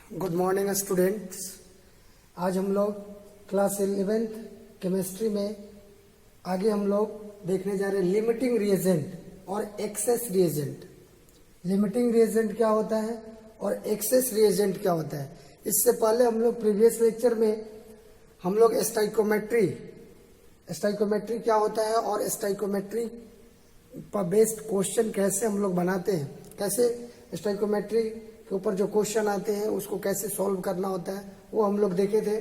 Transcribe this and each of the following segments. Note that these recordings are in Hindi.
Good morning students. आज हम लोग क्लास 11th केमिस्ट्री में आगे हम लोग देखने जा रहे हैं लिमिटिंग रिएजेंट और एक्सेस रिएजेंट। लिमिटिंग रिएजेंट क्या होता है और एक्सेस रिएजेंट क्या होता है। इससे पहले हम लोग प्रीवियस लेक्चर में हम लोग स्टाइकोमेट्री क्या होता है और स्टाइकोमेट्री पर बेस्ड क्वेश्चन कैसे हम लोग बनाते हैं, कैसे स्टाइकोमेट्री के ऊपर जो क्वेश्चन आते हैं उसको कैसे सॉल्व करना होता है वो हम लोग देखे थे।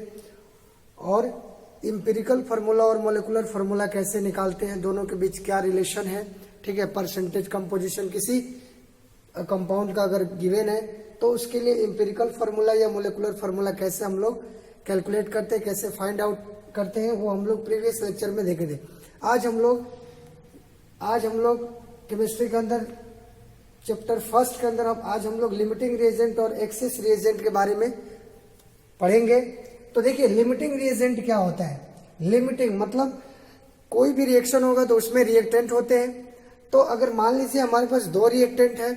और इम्पिरिकल फार्मूला और मोलिकुलर फार्मूला कैसे निकालते हैं, दोनों के बीच क्या रिलेशन है, ठीक है। परसेंटेज कंपोजिशन किसी कंपाउंड का अगर गिवन है तो उसके लिए इम्पिरिकल फार्मूला या मोलिकुलर फार्मूला कैसे हम लोग कैलकुलेट करते हैं, कैसे फाइंड आउट करते हैं, वो हम लोग प्रीवियस लेक्चर में देखे थे। आज हम लोग केमिस्ट्री के अंदर चैप्टर फर्स्ट के अंदर आज हम लोग लिमिटिंग रिएजेंट और एक्सेस रिएजेंट के बारे में पढ़ेंगे। तो देखिए लिमिटिंग रिएजेंट क्या होता है। लिमिटिंग मतलब कोई भी रिएक्शन होगा तो उसमें रिएक्टेंट होते हैं। तो अगर मान लीजिए हमारे पास दो रिएक्टेंट है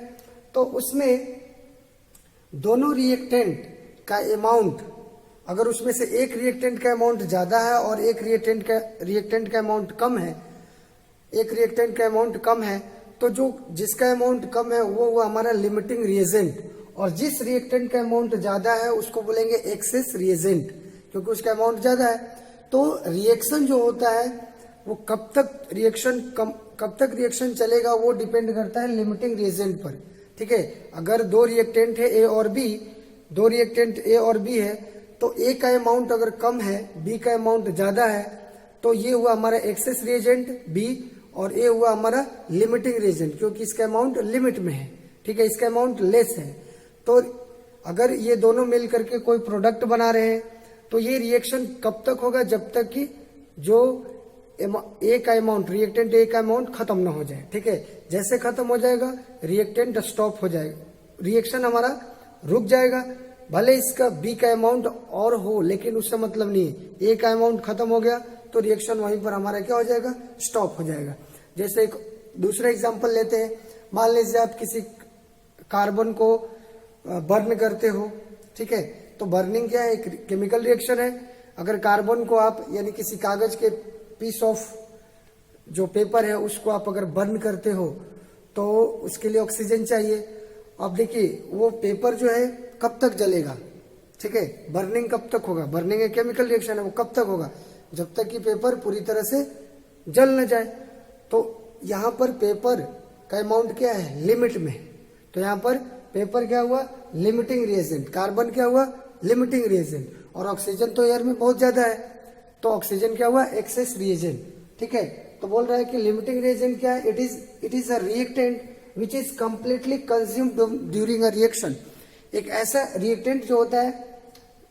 तो उसमें दोनों रिएक्टेंट का अमाउंट, अगर उसमें से एक रिएक्टेंट का अमाउंट ज्यादा है और एक रिएक्टेंट का अमाउंट कम है, तो जो जिसका अमाउंट कम है वो हमारा लिमिटिंग रिएजेंट, और जिस रिएक्टेंट का अमाउंट ज्यादा है उसको बोलेंगे एक्सेस रिएजेंट, क्योंकि उसका अमाउंट ज्यादा है। तो रिएक्शन जो होता है वो कब तक रिएक्शन चलेगा वो डिपेंड करता है लिमिटिंग रिएजेंट पर, ठीक है। अगर दो रिएक्टेंट है ए और बी है तो ए का अमाउंट अगर कम है, बी का अमाउंट ज्यादा है, तो ये हुआ हमारा एक्सेस रिएजेंट बी, और ये हुआ हमारा लिमिटिंग रिएजेंट क्योंकि इसका अमाउंट लिमिट में है, ठीक है, इसका अमाउंट लेस है। तो अगर ये दोनों मिल करके कोई प्रोडक्ट बना रहे हैं तो ये रिएक्शन कब तक होगा, जब तक कि जो रिएक्टेंट ए का अमाउंट खत्म ना हो जाए, ठीक है। जैसे खत्म हो जाएगा रिएक्टेंट स्टॉप हो जाएगा, रिएक्शन हमारा रुक जाएगा। भले इसका बी का अमाउंट और हो लेकिन उससे मतलब नहीं है, ए का अमाउंट खत्म हो गया तो रिएक्शन वहीं पर हमारा क्या हो जाएगा, स्टॉप हो जाएगा। जैसे एक दूसरा एग्जांपल लेते हैं। मान लीजिए आप किसी कार्बन को बर्न करते हो, ठीक है। तो बर्निंग क्या है, एक केमिकल रिएक्शन है। अगर कार्बन को आप यानी किसी कागज के पीस ऑफ जो पेपर है उसको आप अगर बर्न करते हो तो उसके लिए ऑक्सीजन चाहिए। अब देखिए वो पेपर जो है कब तक जलेगा, ठीक है। बर्निंग कब तक होगा, बर्निंग एक केमिकल रिएक्शन है, वो कब तक होगा, जब तक कि पेपर पूरी तरह से जल न जाए। तो यहाँ पर पेपर का अमाउंट क्या है, लिमिट में। तो यहाँ पर पेपर क्या हुआ, लिमिटिंग रिएजेंट, कार्बन क्या हुआ, लिमिटिंग रिएजेंट, और ऑक्सीजन तो एयर में बहुत ज्यादा है तो ऑक्सीजन क्या हुआ, एक्सेस रिएजेंट, ठीक है। तो बोल रहा है कि लिमिटिंग रिएजेंट क्या है, it is a reactant which is completely consumed during a reaction. एक ऐसा रिएक्टेंट जो होता है,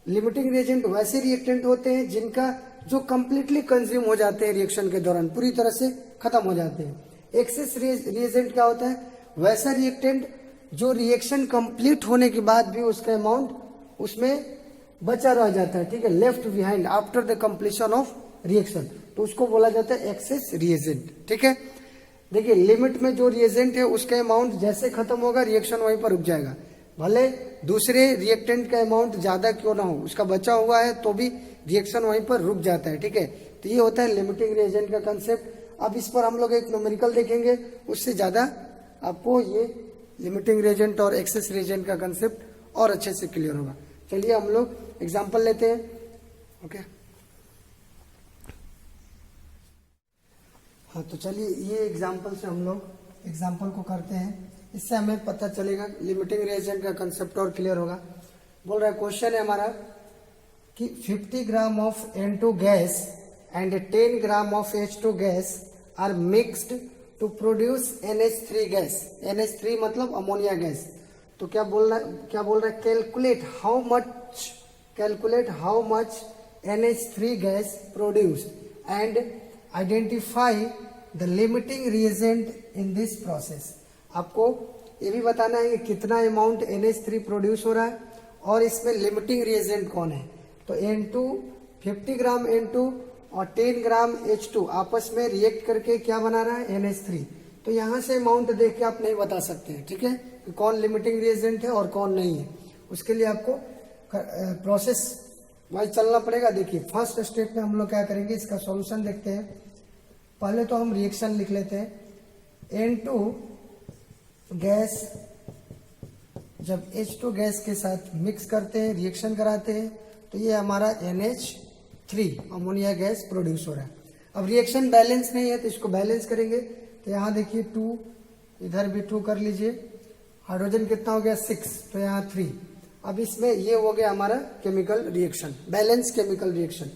लिमिटिंग रिएजेंट वैसे रिएक्टेंट होते हैं जिनका जो कंप्लीटली कंज्यूम हो जाते हैं रिएक्शन के दौरान, पूरी तरह से खत्म हो जाते हैं। एक्सेस रिएजेंट क्या होता है, वैसा रिएक्टेंट जो रिएक्शन कंप्लीट होने के बाद भी उसका अमाउंट उसमें बचा रह जाता है, ठीक है, left behind after the completion of reaction, तो उसको बोला जाता है एक्सेस रिएजेंट, ठीक है। देखिए लिमिट में जो रिएजेंट है उसका अमाउंट जैसे खत्म होगा रिएक्शन वहीं पर रुक जाएगा, भले दूसरे रिएक्टेंट का अमाउंट ज्यादा क्यों ना हो, उसका बचा हुआ है तो भी रिएक्शन वहीं पर रुक जाता है, ठीक है। तो ये होता है लिमिटिंग रिएजेंट का कंसेप्ट। अब इस पर हम लोग एक न्यूमेरिकल देखेंगे, उससे ज्यादा आपको ये लिमिटिंग रिएजेंट और एक्सेस रिएजेंट का कंसेप्ट और अच्छे से क्लियर होगा। चलिए हम लोग एग्जांपल लेते हैं, ओके। हाँ तो चलिए ये एग्जांपल से हम लोग एग्जांपल को करते हैं, इससे हमें पता चलेगा लिमिटिंग रिएजेंट का कंसेप्ट और क्लियर होगा। बोल रहा है क्वेश्चन है हमारा कि 50 gram of N2 gas and 10 gram of H2 gas are mixed to produce NH3 gas. NH3 मतलब अमोनिया गैस। तो क्या बोल रहा है, calculate how much NH3 gas produce and identify the limiting reagent in this process. आपको ये भी बताना है कि कितना अमाउंट NH3 प्रोड्यूस हो रहा है और इसमें लिमिटिंग रिएजेंट कौन है। तो N2 50 ग्राम N2 और 10 ग्राम H2 आपस में रिएक्ट करके क्या बना रहा है, NH3। तो यहाँ से अमाउंट देख के आप नहीं बता सकते हैं, ठीक है, कि कौन लिमिटिंग रिएजेंट है और कौन नहीं है। उसके लिए आपको प्रोसेस वाइज चलना पड़ेगा। देखिए फर्स्ट स्टेप में हम लोग क्या करेंगे, इसका सॉल्यूशन देखते हैं। पहले तो हम रिएक्शन लिख लेते हैं। N2 गैस जब H2 गैस के साथ मिक्स करते हैं, रिएक्शन कराते हैं, तो ये हमारा NH3 अमोनिया गैस प्रोड्यूस हो रहा है। अब रिएक्शन बैलेंस नहीं है तो इसको बैलेंस करेंगे। तो यहाँ देखिए 2, इधर भी 2 कर लीजिए। हाइड्रोजन कितना हो गया 6, तो यहाँ 3। अब इसमें ये हो गया हमारा chemical reaction, balance chemical reaction.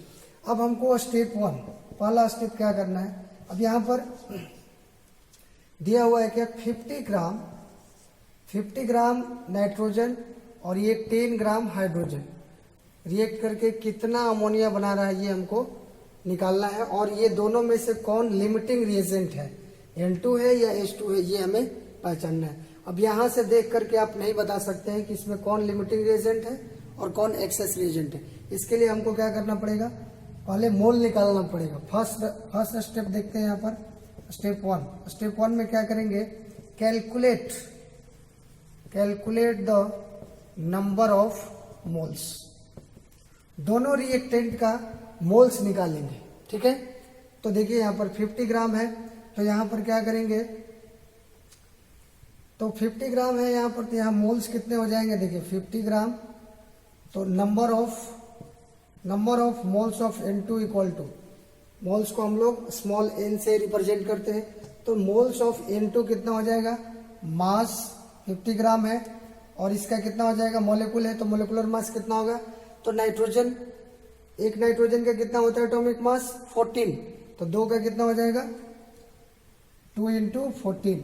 अब हमको स्टेप 1, पहला स्टेप क्या करना है। अब यहाँ पर दिया हुआ है क्या, 50 ग्राम नाइट्रोजन और ये 10 ग्राम हाइड्रोजन रिएक्ट करके कितना अमोनिया बना रहा है ये हमको निकालना है। और ये दोनों में से कौन लिमिटिंग रिएजेंट है, N2 है या H2 है, ये हमें पहचानना है। अब यहाँ से देख करके आप नहीं बता सकते हैं कि इसमें कौन लिमिटिंग रिएजेंट है और कौन एक्सेस रिएजेंट है। इसके लिए हमको क्या करना पड़ेगा, पहले मोल निकालना पड़ेगा। फर्स्ट स्टेप देखते हैं यहाँ पर, स्टेप 1। स्टेप 1 में क्या करेंगे, calculate the number of moles. दोनों रिएक्टेंट का मोल्स निकालेंगे, ठीक है। तो देखिए यहाँ पर 50 ग्राम है, तो यहाँ पर क्या करेंगे, तो 50 ग्राम है यहाँ पर, तो यहाँ मोल्स कितने हो जाएंगे, देखिए 50 ग्राम, तो number of moles of N2 equal to, moles को हम लोग स्मॉल n से रिप्रेजेंट करते हैं, तो मोल्स ऑफ N2 कितना हो जाएगा, मास 50 ग्राम है और इसका कितना हो जाएगा, मोलिकुल है तो मोलिकुलर मास कितना होगा, तो नाइट्रोजन, एक नाइट्रोजन का कितना होता है एटॉमिक मास 14, तो 2 का कितना हो जाएगा 2 × 14।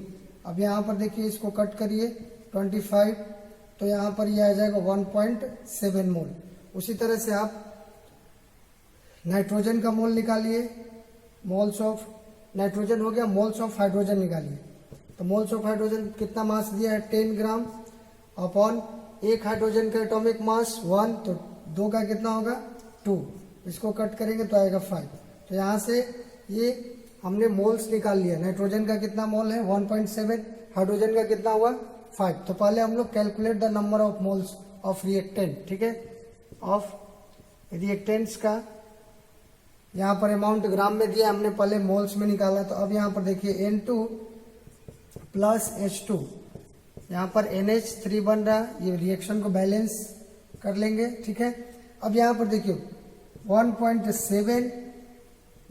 अब यहाँ पर देखिए इसको कट करिए 25, तो यहाँ पर ये आ जाएगा 1.7 मोल। उसी तरह से आप नाइट्रोजन का मोल निकालिए, मोल्स ऑफ नाइट्रोजन हो गया, मोल्स ऑफ हाइड्रोजन निकालिए। तो मोल्स ऑफ हाइड्रोजन कितना मास दिया है 10 ग्राम अपॉन एक हाइड्रोजन का एटॉमिक मास 1, तो 2 का कितना होगा 2, इसको कट करेंगे तो आएगा 5। तो यहाँ से ये हमने मोल्स निकाल लिया। नाइट्रोजन का कितना मोल है 1.7, हाइड्रोजन का कितना हुआ 5। तो पहले हम लोग calculate the number of moles of reactant, ठीक है, ऑफ रिएक्टेंट्स का यहाँ पर अमाउंट ग्राम में दिया, हमने पहले मोल्स में निकाला। तो अब यहाँ पर देखिए N2 प्लस H2, यहाँ पर NH3 बन रहा, ये रिएक्शन को बैलेंस कर लेंगे, ठीक है। अब यहाँ पर देखिए 1.7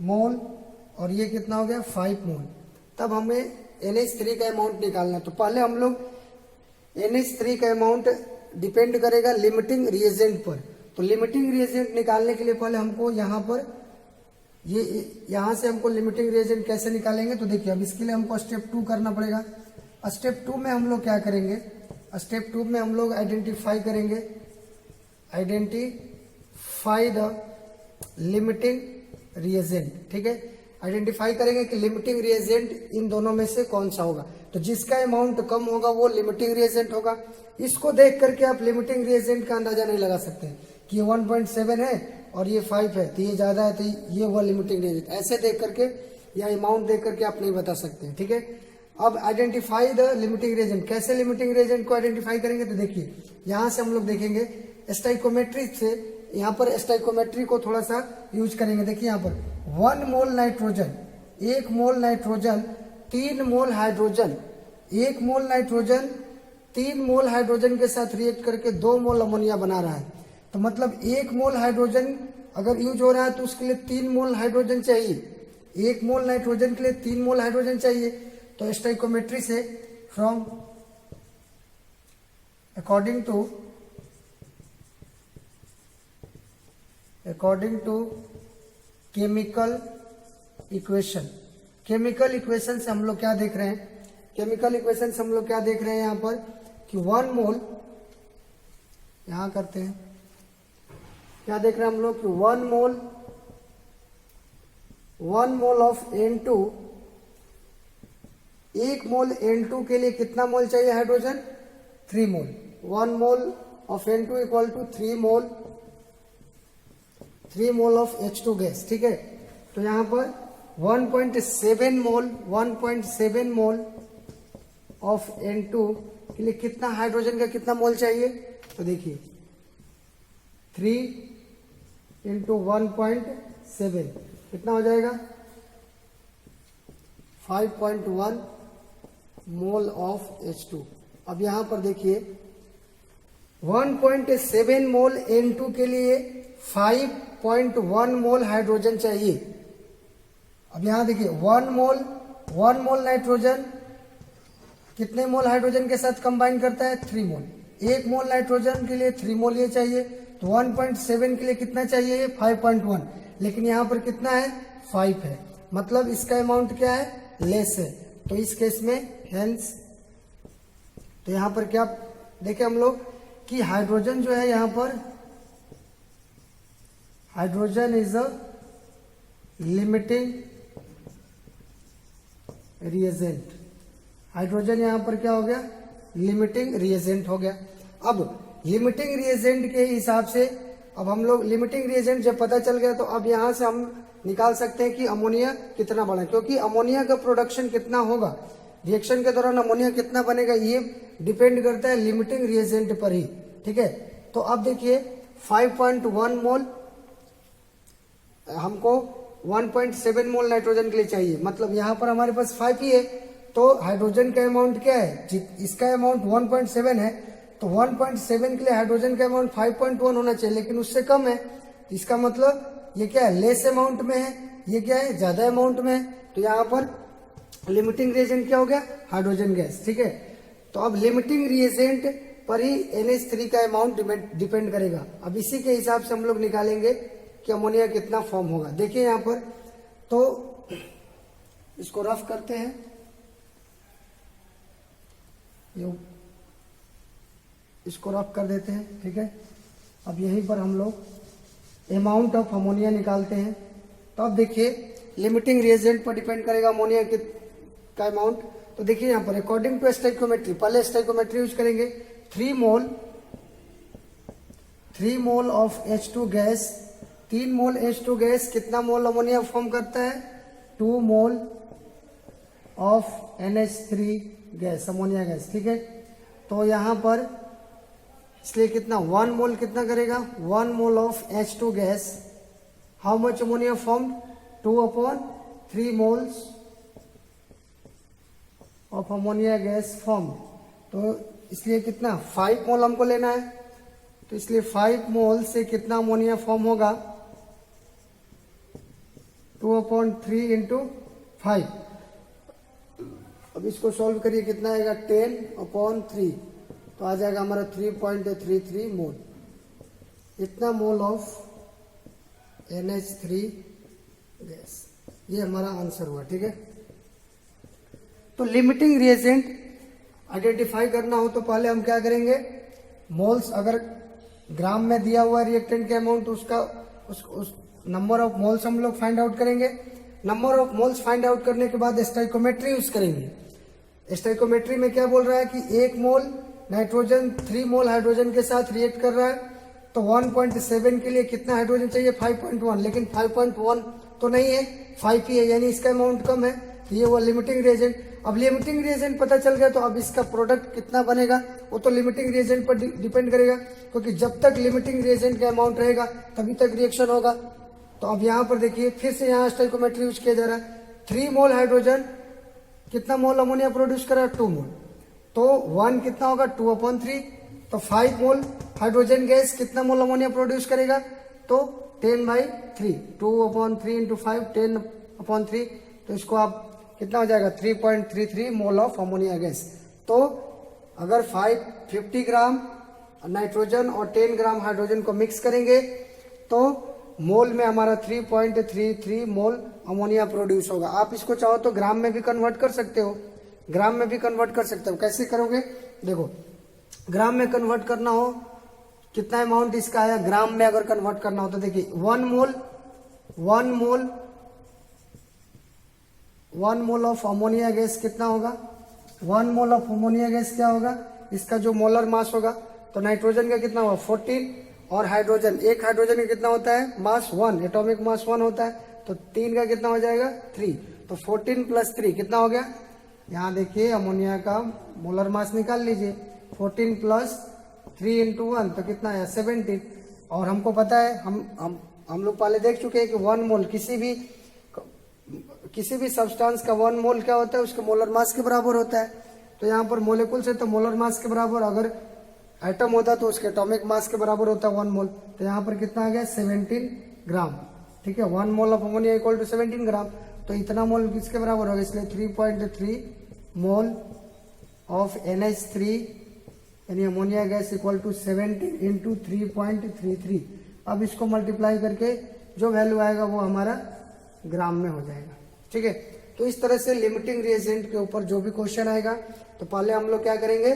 मोल और ये कितना हो गया 5 मोल। तब हमें NH3 का अमाउंट निकालना है। तो पहले हम लोग NH3 का अमाउंट डिपेंड करेगा लिमिटिंग रिएजेंट पर। तो लिमिटिंग रिएजेंट निकालने के लिए पहले हमको यहाँ पर यहाँ से हमको लिमिटिंग रिएजेंट कैसे निकालेंगे, तो देखिए अब इसके लिए हमको स्टेप 2 करना पड़ेगा। स्टेप 2 में हम लोग क्या करेंगे, स्टेप 2 में हम लोग आइडेंटिफाई करेंगे, आइडेंटिफाई द लिमिटिंग रिएजेंट, ठीक है। आइडेंटिफाई करेंगे कि लिमिटिंग रिएजेंट इन दोनों में से कौन सा होगा। तो जिसका अमाउंट कम होगा वो लिमिटिंग रिएजेंट होगा। इसको देख करके आप लिमिटिंग रिएजेंट का अंदाजा नहीं लगा सकते कि ये 1.7 है और ये 5 है, तो ये ज्यादा है तो ये हुआ लिमिटिंग रिएजेंट। ऐसे देख करके या अमाउंट देख करके आप नहीं बता सकते, ठीक है। अब आइडेंटिफाई द लिमिटिंग रिएजेंट, कैसे लिमिटिंग रिएजेंट को आइडेंटिफाई करेंगे, तो देखिए यहाँ से हम लोग देखेंगे स्टाइकोमेट्री से, यहाँ पर स्टाइकोमेट्री को थोड़ा सा यूज करेंगे। देखिए यहाँ पर 1 मोल नाइट्रोजन, 1 मोल नाइट्रोजन 3 मोल हाइड्रोजन, 1 मोल नाइट्रोजन 3 मोल हाइड्रोजन के साथ रिएक्ट करके 2 मोल अमोनिया बना रहा है। तो मतलब 1 मोल हाइड्रोजन अगर यूज हो रहा है तो उसके लिए 3 मोल हाइड्रोजन चाहिए। 1 मोल नाइट्रोजन के लिए 3 मोल हाइड्रोजन चाहिए। तो स्टाइकोमेट्री से from according to chemical equation, chemical equation से हम लोग क्या देख रहे हैं, केमिकल इक्वेशन से हम लोग क्या देख रहे हैं यहाँ पर कि 1 मोल, यहाँ करते हैं क्या देख रहे हैं हम लोग कि 1 mole of N2, 1 mole N2 के लिए कितना मोल चाहिए hydrogen 3 mole. 1 mole of N2 equal to 3 mole of H2 gas, ठीक है। तो यहाँ पर 1.7 मोल ऑफ N2 के लिए कितना हाइड्रोजन का कितना मोल चाहिए, तो देखिए 3 इंटू 1.7 कितना हो जाएगा 5.1 मोल ऑफ H2। अब यहां पर देखिए 1.7 मोल N2 के लिए 5.1 मोल हाइड्रोजन चाहिए। अब यहां देखिए 1 मोल नाइट्रोजन कितने मोल हाइड्रोजन के साथ कंबाइन करता है 3 मोल। 1 मोल नाइट्रोजन के लिए 3 मोल ये चाहिए, तो 1.7 के लिए कितना चाहिए 5.1, लेकिन यहां पर कितना है 5 है, मतलब इसका अमाउंट क्या है लेस है। तो इस केस में हेंस, तो यहां पर क्या देखें हम लोग कि हाइड्रोजन जो है यहां पर hydrogen is a limiting reagent. Hydrogen यहां पर क्या हो गया लिमिटिंग रिएजेंट हो गया। अब लिमिटिंग रिएजेंट के हिसाब से अब हम लोग लिमिटिंग रिएजेंट जब पता चल गया तो अब यहां से हम निकाल सकते हैं कि अमोनिया कितना बना, क्योंकि अमोनिया का प्रोडक्शन कितना होगा रिएक्शन के दौरान अमोनिया कितना बनेगा ये डिपेंड करता है लिमिटिंग रिएजेंट पर ही। ठीक है, तो अब देखिए 5.1 मोल हमको 1.7 मोल नाइट्रोजन के लिए चाहिए, मतलब यहां पर हमारे पास 5 ही है, तो हाइड्रोजन का अमाउंट क्या है इसका अमाउंट 1.7 है, तो 1.7 के लिए हाइड्रोजन का अमाउंट 5.1 होना चाहिए, लेकिन उससे कम है। इसका मतलब ये क्या है लेस अमाउंट में है, ये क्या है ज्यादा अमाउंट में है, तो यहाँ पर लिमिटिंग रिएजेंट क्या हो गया हाइड्रोजन गैस। ठीक है, तो अब लिमिटिंग रिएजेंट पर ही NH3 का अमाउंट डिपेंड करेगा। अब इसी के हिसाब से हम लोग निकालेंगे कि अमोनिया कितना फॉर्म होगा। देखिए यहाँ पर तो इसको रफ करते हैं, इसको रफ कर देते हैं। ठीक है, अब यहीं पर हम लोग अमाउंट ऑफ अमोनिया निकालते हैं। तो अब देखिए लिमिटिंग रिएजेंट पर डिपेंड करेगा अमोनिया का अमाउंट। तो देखिए यहाँ पर अकॉर्डिंग टू स्टोइकोमेट्री, पहले स्टोइकोमेट्री यूज करेंगे। 3 mole of H2 gas, 3 mole H2 gas कितना मोल अमोनिया फॉर्म करता है 2 मोल of NH3 gas ammonia gas. ठीक है, तो यहां पर इसलिए कितना 1 मोल कितना करेगा 1 mole of H2 gas, how much ammonia form 2/3 moles of ammonia gas form. तो इसलिए कितना 5 मोल हमको लेना है, तो इसलिए 5 मोल से कितना अमोनिया फॉर्म होगा 2/3 इंटू 5। अब इसको सॉल्व करिए कितना आएगा 10/3, तो आ जाएगा हमारा 3.33 मोल। इतना मोल ऑफ NH3 गैस, ये हमारा आंसर हुआ। ठीक है, तो लिमिटिंग रिएजेंट आइडेंटिफाई करना हो तो पहले हम क्या करेंगे मोल्स, अगर ग्राम में दिया हुआ रिएक्टेंट के अमाउंट उसका उस नंबर ऑफ मोल्स हम लोग फाइंड आउट करेंगे। Number of moles find out करने के बाद स्टोइकोमेट्री यूज करेंगे। स्टोइकोमेट्री में क्या बोल रहा है कि 1 मोल नाइट्रोजन 3 मोल हाइड्रोजन के साथ रिएक्ट कर रहा है, तो 1.7 के लिए कितना हाइड्रोजन चाहिए 5.1, लेकिन 5.1 तो नहीं है 5 ही है, यानी इसका अमाउंट कम है, ये वो लिमिटिंग रिएजेंट। अब लिमिटिंग रिएजेंट पता चल गया तो अब इसका प्रोडक्ट कितना बनेगा वो तो लिमिटिंग रिएजेंट पर डिपेंड करेगा, क्योंकि जब तक लिमिटिंग रिएजेंट का अमाउंट रहेगा तभी तक रिएक्शन होगा। तो अब यहाँ पर देखिए फिर से यहाँ स्टोइकोमेट्री यूज किया जा रहा है। 3 मोल हाइड्रोजन कितना मोल अमोनिया प्रोड्यूस करा 2 मोल, तो 1 कितना होगा 2/3, तो 5 मोल हाइड्रोजन गैस कितना मोल अमोनिया प्रोड्यूस करेगा तो 10/3, 2/3 इंटू 5 10/3, तो इसको आप कितना हो जाएगा 3.33 मोल ऑफ अमोनिया गैस। तो अगर 50 ग्राम नाइट्रोजन और 10 ग्राम हाइड्रोजन को मिक्स करेंगे तो मोल में हमारा 3.33 मोल अमोनिया प्रोड्यूस होगा। आप इसको चाहो तो ग्राम में भी कन्वर्ट कर सकते हो, ग्राम में भी कन्वर्ट कर सकते हो। कैसे करोगे देखो, ग्राम में कन्वर्ट करना हो कितना अमाउंट इसका आया, ग्राम में अगर कन्वर्ट करना हो तो देखिए 1 मोल ऑफ अमोनिया गैस कितना होगा 1 मोल ऑफ अमोनिया गैस क्या होगा, इसका जो मोलर मास होगा, तो नाइट्रोजन का कितना होगा 14 और हाइड्रोजन, एक हाइड्रोजन का कितना होता है मास 1, एटॉमिक मास 1 होता है, तो 3 का कितना हो जाएगा 3, तो 14 + 3 कितना हो गया, यहाँ देखिए अमोनिया का मोलर मास निकाल लीजिए, 14 + 3 × 1 तो कितना आया 17, और हमको पता है हम लोग पहले देख चुके हैं कि 1 मोल किसी भी सब्सटेंस का 1 मोल क्या होता है, उसके मोलर मास के बराबर होता है। तो यहाँ पर मोलिकुल्स है तो मोलर मास के बराबर, अगर एटम होता तो उसके एटॉमिक मास के बराबर होता है 1 मोल। तो यहाँ पर कितना आ गया 17 ग्राम। ठीक है, 1 mole of ammonia equal to 17 gram. तो इतना मोल किसके बराबर होगा, इसलिए 3.3 मोल ऑफ NH3 यानी ammonia gas equal to 17 into 3.33। अब इसको मल्टीप्लाई करके जो वैल्यू आएगा वो हमारा ग्राम में हो जाएगा। ठीक है, तो इस तरह से लिमिटिंग रिएजेंट के ऊपर जो भी क्वेश्चन आएगा तो पहले हम लोग क्या करेंगे,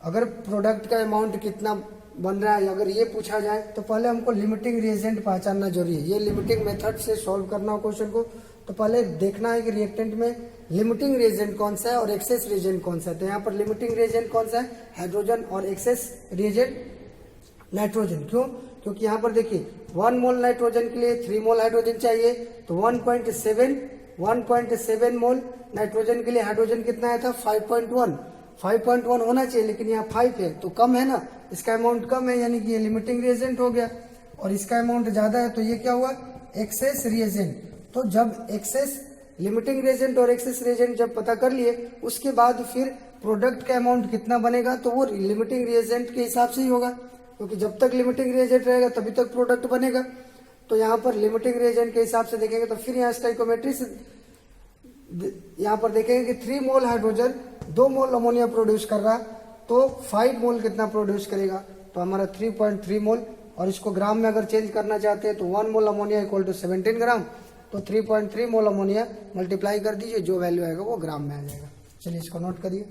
अगर प्रोडक्ट का अमाउंट कितना बन रहा है अगर ये पूछा जाए तो पहले हमको लिमिटिंग रिएजेंट पहचानना जरूरी है। ये लिमिटिंग मेथड से सॉल्व करना हो क्वेश्चन को तो पहले देखना है कि रिएक्टेंट में लिमिटिंग रिएजेंट कौन सा है और एक्सेस रिएजेंट कौन सा है। तो यहाँ पर लिमिटिंग रिएजेंट कौन सा है, हाइड्रोजन, और एक्सेस रिएजेंट नाइट्रोजन। क्यों, क्योंकि यहाँ पर देखिए 1 मोल नाइट्रोजन के लिए 3 मोल हाइड्रोजन चाहिए, तो 1.7 मोल नाइट्रोजन के लिए हाइड्रोजन कितना आया था 5.1 होना चाहिए, लेकिन यहाँ 5 है तो कम है ना, इसका अमाउंट कम है यानी कि ये लिमिटिंग रिएजेंट हो गया। और इसका अमाउंट ज्यादा है तो ये क्या हुआ, एक्सेस रिएजेंट। तो जब एक्सेस लिमिटिंग रिएजेंट और एक्सेस रिएजेंट जब पता कर लिए उसके बाद फिर प्रोडक्ट का अमाउंट कितना बनेगा तो वो लिमिटिंग रिएजेंट के हिसाब से ही होगा, क्योंकि जब तक लिमिटिंग रिएजेंट रहेगा तभी तक प्रोडक्ट बनेगा। तो यहाँ पर लिमिटिंग रिएजेंट के हिसाब से देखेंगे तो फिर यहाँ स्टोइकोमेट्री से यहाँ पर देखेंगे कि 3 मोल हाइड्रोजन 2 मोल अमोनिया प्रोड्यूस कर रहा तो 5 मोल कितना प्रोड्यूस करेगा, तो हमारा 3.3 मोल। और इसको ग्राम में अगर चेंज करना चाहते हैं तो 1 मोल अमोनिया इक्वल टू 17 ग्राम, तो 3.3 मोल अमोनिया मल्टीप्लाई कर दीजिए, जो वैल्यू आएगा वो ग्राम में आ जाएगा। चलिए इसको नोट करिए।